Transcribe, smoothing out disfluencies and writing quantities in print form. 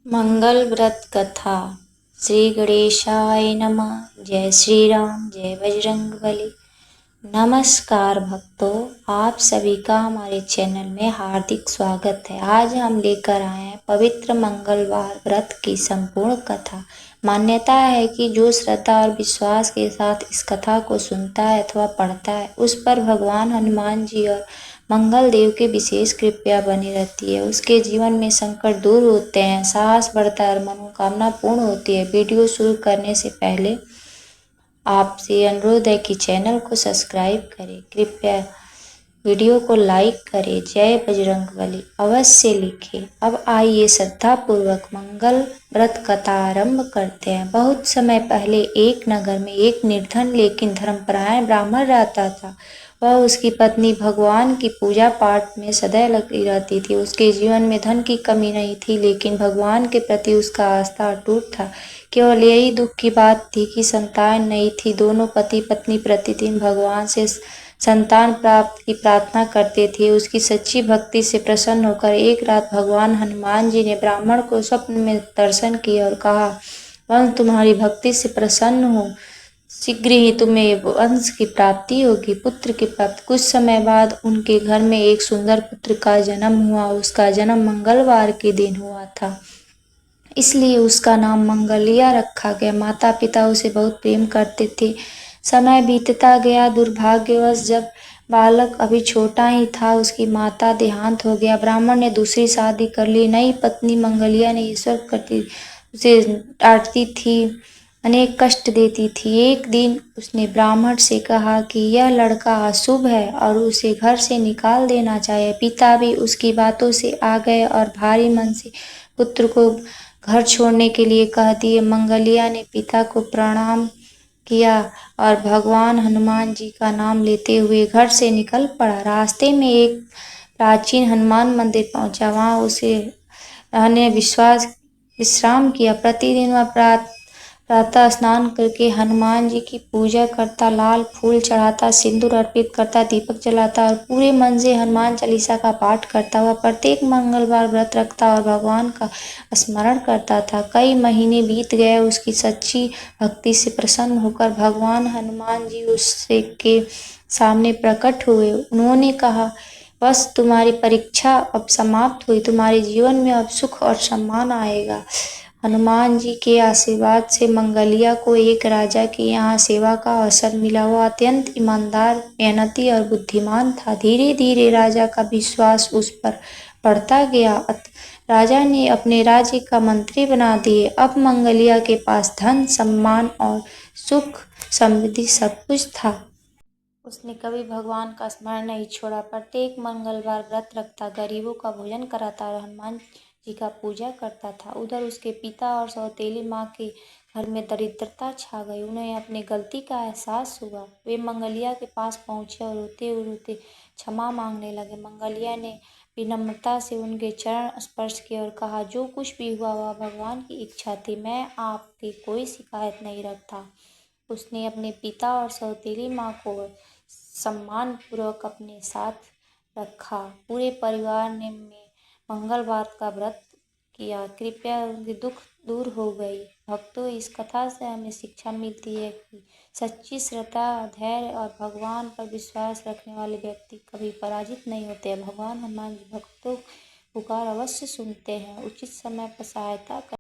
मंगल व्रत कथा। श्री गणेशाय नमः। जय श्री राम, जय बजरंगबली। नमस्कार भक्तों, आप सभी का हमारे चैनल में हार्दिक स्वागत है। आज हम लेकर आए हैं पवित्र मंगलवार व्रत की संपूर्ण कथा। मान्यता है कि जो श्रद्धा और विश्वास के साथ इस कथा को सुनता है अथवा पढ़ता है, उस पर भगवान हनुमान जी और मंगल देव की विशेष कृपा बनी रहती है। उसके जीवन में संकट दूर होते हैं, साहस बढ़ता है और मनोकामना पूर्ण होती है। वीडियो शुरू करने से पहले आपसे अनुरोध है कि चैनल को सब्सक्राइब करें, कृपया वीडियो को लाइक करें। जय बजरंगबली अवश्य लिखें। अब आइए श्रद्धा पूर्वक मंगल व्रत कथा आरंभ करते हैं। बहुत समय पहले एक नगर में एक निर्धन लेकिन धर्मपरायण ब्राह्मण रहता था। वह उसकी पत्नी भगवान की पूजा पाठ में सदैव लगी रहती थी। उसके जीवन में धन की कमी नहीं थी, लेकिन भगवान के प्रति उसका आस्था अटूट था। केवल यही दुख की बात थी कि संतान नहीं थी। दोनों पति पत्नी प्रतिदिन भगवान से संतान प्राप्त की प्रार्थना करते थे। उसकी सच्ची भक्ति से प्रसन्न होकर एक रात भगवान हनुमान जी ने ब्राह्मण को स्वप्न में दर्शन किया और कहा, वंश तुम्हारी भक्ति से प्रसन्न हो, शीघ्र ही तुम्हें वंश की प्राप्ति होगी, पुत्र की प्राप्ति। कुछ समय बाद उनके घर में एक सुंदर पुत्र का जन्म हुआ। उसका जन्म मंगलवार के दिन हुआ था, इसलिए उसका नाम मंगलिया रखा गया। माता पिता उसे बहुत प्रेम करते थे। समय बीतता गया। दुर्भाग्यवश जब बालक अभी छोटा ही था, उसकी माता देहांत हो गया। ब्राह्मण ने दूसरी शादी कर ली। नई पत्नी मंगलिया ने ईश्वर प्रति उसे डांटती थी, अनेक कष्ट देती थी। एक दिन उसने ब्राह्मण से कहा कि यह लड़का अशुभ है और उसे घर से निकाल देना चाहिए। पिता भी उसकी बातों से आ गए और भारी मन से पुत्र को घर छोड़ने के लिए कह दिए। मंगलिया ने पिता को प्रणाम किया और भगवान हनुमान जी का नाम लेते हुए घर से निकल पड़ा। रास्ते में एक प्राचीन हनुमान मंदिर पहुंचा। वहां उसे रहने विश्राम किया। प्रतिदिन वह प्रातः स्नान करके हनुमान जी की पूजा करता, लाल फूल चढ़ाता, सिंदूर अर्पित करता, दीपक जलाता और पूरे मन से हनुमान चालीसा का पाठ करता। वह प्रत्येक मंगलवार व्रत रखता और भगवान का स्मरण करता था। कई महीने बीत गए। उसकी सच्ची भक्ति से प्रसन्न होकर भगवान हनुमान जी उसके के सामने प्रकट हुए। उन्होंने कहा, बस तुम्हारी परीक्षा अब समाप्त हुई, तुम्हारे जीवन में अब सुख और सम्मान आएगा। हनुमान जी के आशीर्वाद से मंगलिया को एक राजा के यहाँ सेवा का अवसर मिला। वह अत्यंत ईमानदार, मेहनती और बुद्धिमान था। धीरे धीरे राजा का विश्वास उस पर बढ़ता गया। राजा ने अपने राज्य का मंत्री बना दिए। अब मंगलिया के पास धन, सम्मान और सुख समृद्धि सब कुछ था। उसने कभी भगवान का स्मरण नहीं छोड़ा। प्रत्येक मंगलवार व्रत रखता, गरीबों का भोजन कराता और हनुमान जी का पूजा करता था। उधर उसके पिता और सौतेली माँ के घर में दरिद्रता छा गई। उन्हें अपनी गलती का एहसास हुआ। वे मंगलिया के पास पहुंचे और रोते रोते क्षमा मांगने लगे। मंगलिया ने विनम्रता से उनके चरण स्पर्श किए और कहा, जो कुछ भी हुआ वह भगवान की इच्छा थी, मैं आपकी कोई शिकायत नहीं रखता। उसने अपने पिता और सौतेली माँ को सम्मान पूर्वक अपने साथ रखा। पूरे परिवार ने मंगलवार का व्रत किया। कृपया उनके दुख दूर हो गई। भक्तों, इस कथा से हमें शिक्षा मिलती है कि सच्ची श्रद्धा, धैर्य और भगवान पर विश्वास रखने वाले व्यक्ति कभी पराजित नहीं होते। भगवान हनुमान जी भक्तों पुकार अवश्य सुनते हैं, उचित समय पर सहायता